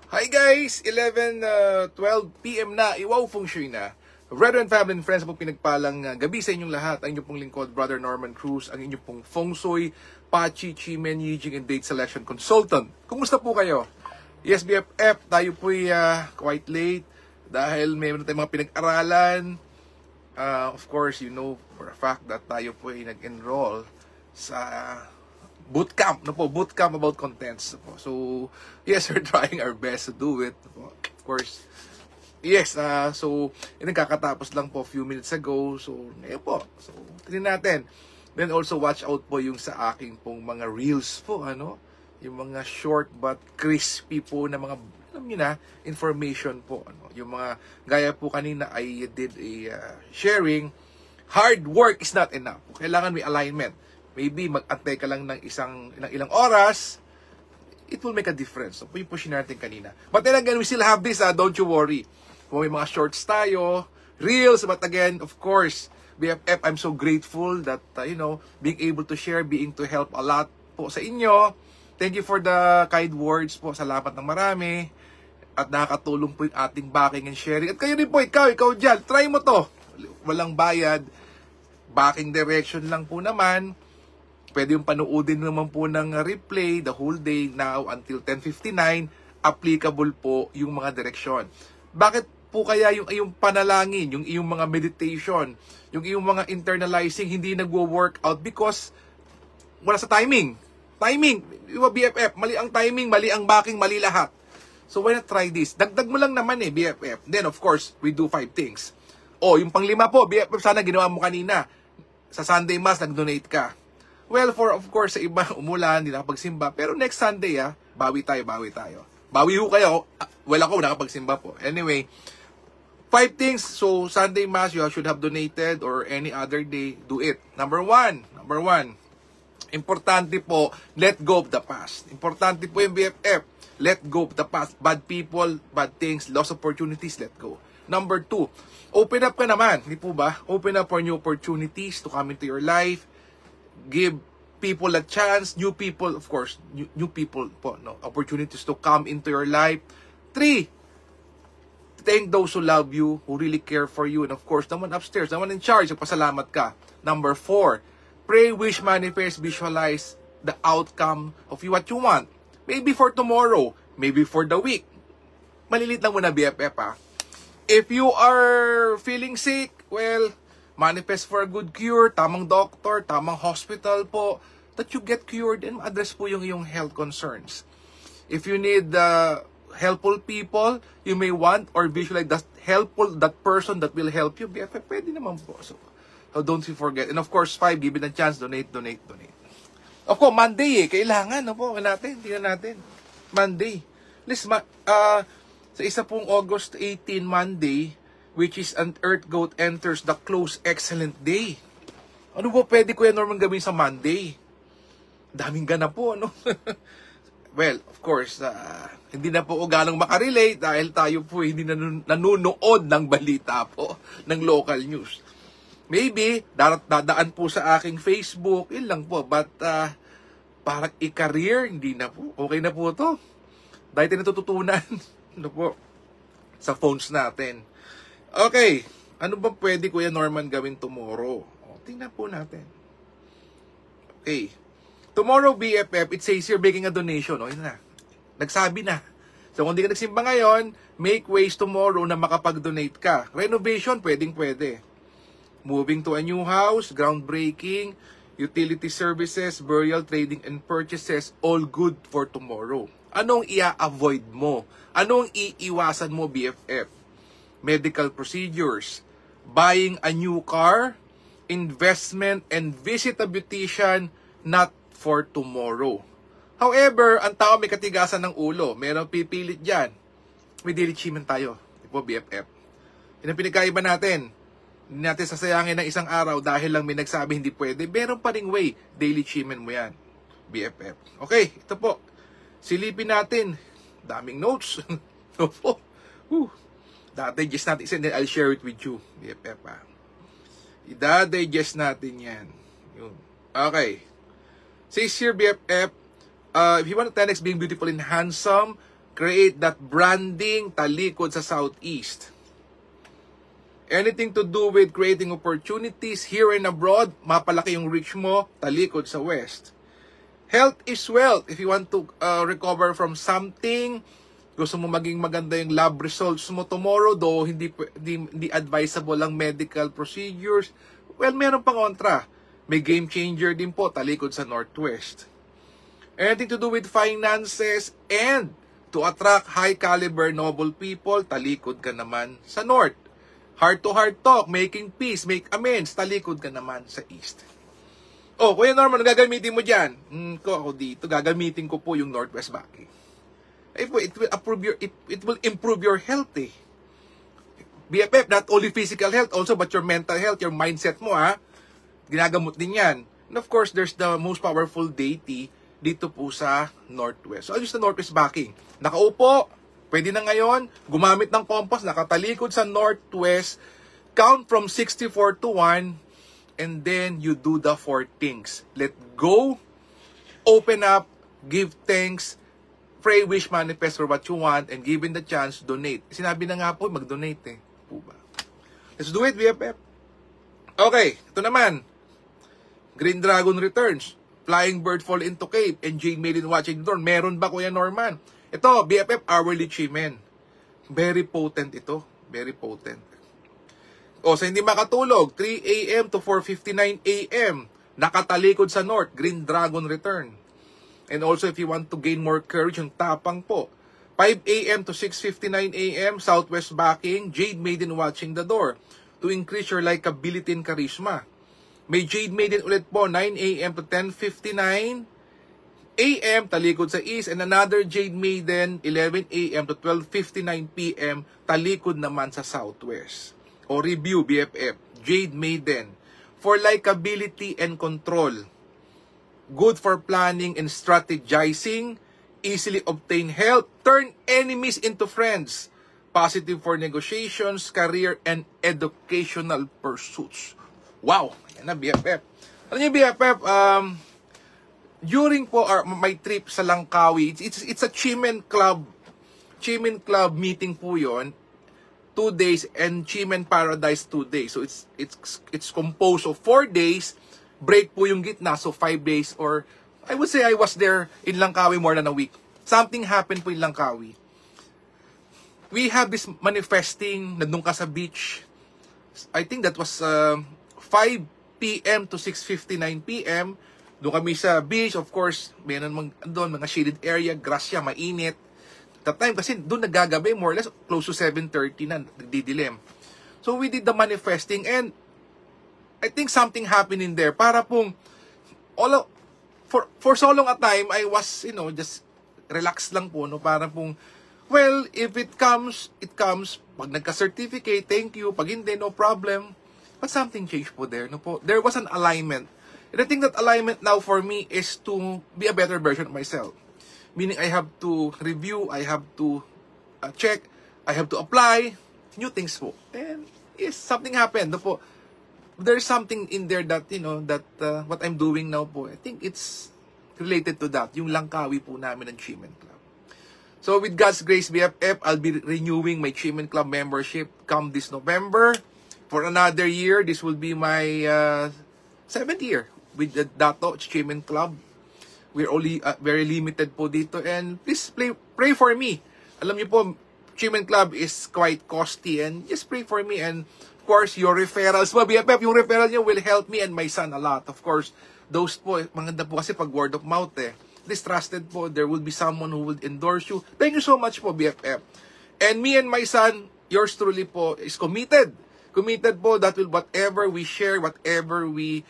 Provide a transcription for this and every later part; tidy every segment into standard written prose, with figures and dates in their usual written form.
Hi guys! 12 p.m. na, iwaw feng shui na. Brethren, family and friends, po pinagpalang gabi sa inyong lahat. Ang inyong pong lingkod, Brother Norman Cruz, ang inyong pong feng shui, Pachi, Chimen, Yijing, and date selection consultant. Kumusta po kayo? Yes, BFF, tayo po'y quite late dahil mayroon tayong mga pinag-aralan. Of course, you know for a fact that tayo po'y nag-enroll sa bootcamp, bootcamp about contents. So, yes, we're trying our best to do it. Of course, yes, so, nagkakatapos lang po a few minutes ago. So, ngayon po. So, tingnan natin. Then also, watch out po yung sa aking pong mga reels po, yung mga short but crispy po na mga, alam nyo na, information po. Yung mga, gaya po kanina, I did a sharing, hard work is not enough. Kailangan may alignment. Maybe mag-antay ka lang ng ilang oras, it will make a difference. So, yung push natin kanina. But then again, we still have this, don't you worry. Kung may mga shorts tayo, reels, but again, of course, BFF, I'm so grateful that, being able to share, being to help a lot po sa inyo. Thank you for the kind words po. Salamat ng marami. At nakakatulong po yung ating backing and sharing. At kayo din po, ikaw dyan, try mo to. Walang bayad. Backing direction lang po naman. Pwede yung panoodin naman po ng replay the whole day now until 10:59. Applicable po yung mga direksyon. Bakit po kaya yung panalangin, yung iyong mga meditation, yung iyong mga internalizing hindi nagwo-work out? Because wala sa timing. Timing, yung BFF, mali ang timing, mali ang backing, mali lahat. So why not try this? Dagdag mo lang naman BFF. Then of course, we do 5 things. Yung panglima po, BFF, sana ginawa mo kanina. Sa Sunday Mass, nag-donate ka. Well, of course, sa iba, umulan, hindi nakapagsimba. Pero next Sunday, bawi tayo. Bawi ho kayo. Well, ako, nakapagsimba po. Anyway, 5 things. So, Sunday Mass, you should have donated or any other day, do it. Number one, importante po, let go of the past. Importante po yung BFF. Let go of the past. Bad people, bad things, lost opportunities, let go. Number 2, open up ka naman. Hindi po ba? Open up for new opportunities to come into your life. Give people a chance, new people, of course, new people po, opportunities to come into your life. 3, thank those who love you, who really care for you, and of course, naman upstairs, naman in charge, pasalamat ka. Number 4, pray, wish, manifest, visualize the outcome of what you want. Maybe for tomorrow, maybe for the week. Malilit lang muna BFF If you are feeling sick, well, manifest for a good cure, tamang doctor, tamang hospital po, that you get cured and address po yung iyong health concerns. If you need helpful people, you may want or visualize that person that will help you, BFF, pwede naman po. So don't you forget. And of course, 5, give it a chance, donate. Of course, Monday kailangan, tingnan natin. Monday. Sa isa pong August 18, Monday, which is an Earth Goat enters the close excellent day. Ano po pwede Kuya Norman gawin sa Monday? Daming gana po, Well, of course, hindi na po ganong makarelate dahil tayo po hindi nanonood ng balita po ng local news. Maybe, dadaan po sa aking Facebook, yun lang po. But, parang i-career, hindi na po. Okay na po to. Dahil natututunan, po, sa phones natin. Okay, ano ba pwede Kuya Norman gawin tomorrow? Tingnan po natin. Okay. Tomorrow, BFF, it says here, making a donation. Yun na. Nagsabi na. So, kung di ka nagsimba ngayon, make ways tomorrow na makapag-donate ka. Renovation, pwede. Moving to a new house, groundbreaking, utility services, burial, trading, and purchases, all good for tomorrow. Anong i-avoid mo? Anong iiwasan mo, BFF? Medical procedures, buying a new car, investment, and visit a beautician, not for tomorrow. However, ang tao may katigasan ng ulo. Merong pipilit dyan. May daily achievement tayo. Tipo, BFF. Yun ang pinagkaiba natin. Hindi natin sasayangin ng isang araw dahil lang may nagsabi hindi pwede. Meron pa ring way. Daily achievement mo yan. BFF. Okay, ito po. Silipin natin. Daming notes. Opo. Dada-digest natin isa, then I'll share it with you. BFF Dada-digest natin yan. Yun. Okay. Says here, BFF, if you want to 10x being beautiful and handsome, create that branding, talikod sa Southeast. Anything to do with creating opportunities here and abroad, mapalaki yung reach mo, talikod sa West. Health is wealth. If you want to recover from something, gusto mo maging maganda yung lab results mo tomorrow, though hindi advisable ang medical procedures, well, meron pang kontra. May game changer din po, talikod sa Northwest. Anything to do with finances and to attract high caliber noble people, talikod ka naman sa North. Heart-to-heart talk, making peace, make amends, talikod ka naman sa East. Oh, Kuya Norman, gagamitin mo dyan. Ako dito, gagamitin ko po yung Northwest backing. It will improve your health eh. BFF, not only physical health, also but your mental health, your mindset mo ha. Ginagamot din yan. And of course, there's the most powerful deity dito po sa Northwest. So, I'll use the Northwest backing. Nakaupo, pwede na ngayon, gumamit ng compass, nakatalikod sa Northwest, count from 64 to 1, and then you do the 4 things. Let go, open up, give thanks, pray, wish, manifest for what you want, and given the chance, donate. Sinabi na nga po, mag-donate eh. Let's do it, BFF. Okay, ito naman. Green Dragon returns. Flying Bird Fall into Cave. And Jade Maiden Watching the Door. Meron ba, Kuya Norman? Ito, BFF Hourly Chimen. Very potent ito. Very potent. O, sa hindi makatulog, 3 a.m. to 4:59 a.m. Nakatalikod sa North, Green Dragon return. And also, if you want to gain more courage, yung tapang po. 5 a.m. to 6:59 a.m. Southwest backing, Jade Maiden Watching the Door. To increase your likability and charisma. May Jade Maiden ulit po, 9 a.m. to 10:59 a.m. talikod sa East. And another Jade Maiden, 11 a.m. to 12:59 p.m. talikod naman sa Southwest. O review, BFF, Jade Maiden, for likability and control. Good for planning and strategizing. Easily obtain help. Turn enemies into friends. Positive for negotiations, career, and educational pursuits. Wow! Yan na, BFF. Alam niyo, BFF, during po my trip sa Langkawi, it's a Chimen Club meeting po yon. 2 days, and Chimen Paradise 2 days. So it's composed of 4 days, break po yung gitna, so 5 days, or I would say I was there in Langkawi more than a week. Something happened po in Langkawi. We have this manifesting, nandun ka sa beach. I think that was 5 p.m. to 6:59 p.m. Doon kami sa beach, of course, meron doon mga shaded area, grasya, mainit. That time kasi doon nagagabi, more or less close to 7:30 na, nagdidilim. So we did the manifesting, and I think something happened in there. Para pong for so long a time, I was, just relaxed lang po, no? Para pong, well, if it comes, it comes. Pag nagka-certificate, thank you. Pag hindi, no problem. But something changed po there, no po? There was an alignment. And I think that alignment now for me is to be a better version of myself. Meaning I have to review, I have to check, I have to apply new things po. And yes, something happened, no po? There's something in there that, that what I'm doing now po, I think it's related to that. Yung Langkawi po namin ng Chimen Club. So with God's grace, BFF, I'll be renewing my Chimen Club membership come this November. For another year, this will be my 7th year with the Dato Chimen Club. We're only very limited po dito. And please pray for me. Alam niyo po, Chimen Club is quite costly. And just pray for me. And of course, your referrals po, BFF, yung referral niyo will help me and my son a lot. Of course, those po, maganda po kasi pag word of mouth eh. This trusted po, there will be someone who will endorse you. Thank you so much po, BFF. And me and my son, yours truly po, is committed. Committed po that will whatever we share, whatever we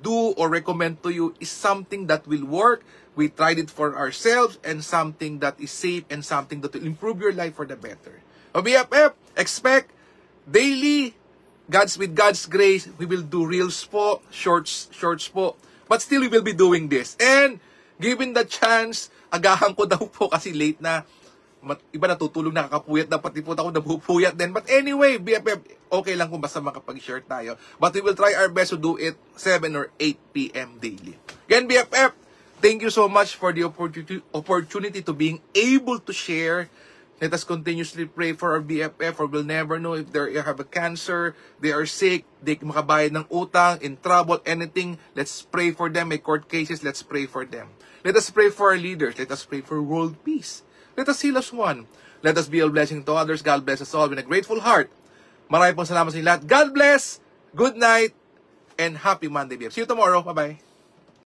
do or recommend to you is something that will work. We tried it for ourselves and something that is safe and something that will improve your life for the better. So BFF, expect daily, with God's grace, we will do reels po, shorts po. But still, we will be doing this. And given the chance, agahan ko daw po kasi late na. Iba natutulog, nakakapuyat, dapat ipot ako nabupuyat din. But anyway, BFF, okay lang kung basta makapag-share tayo. But we will try our best to do it 7 or 8 p.m. daily. Again, BFF, Thank you so much for the opportunity to being able to share. Let us continuously pray for our BFF, for we'll never know if they have a cancer, they are sick, they makabayad ng utang, in trouble, anything. Let's pray for them. May court cases, let's pray for them. Let us pray for our leaders. Let us pray for world peace. Let us heal as one. Let us be a blessing to others. God bless us all with a grateful heart. Maraming pong salamat sa inyo lahat. God bless, good night, and happy Monday, BFF. See you tomorrow. Bye-bye.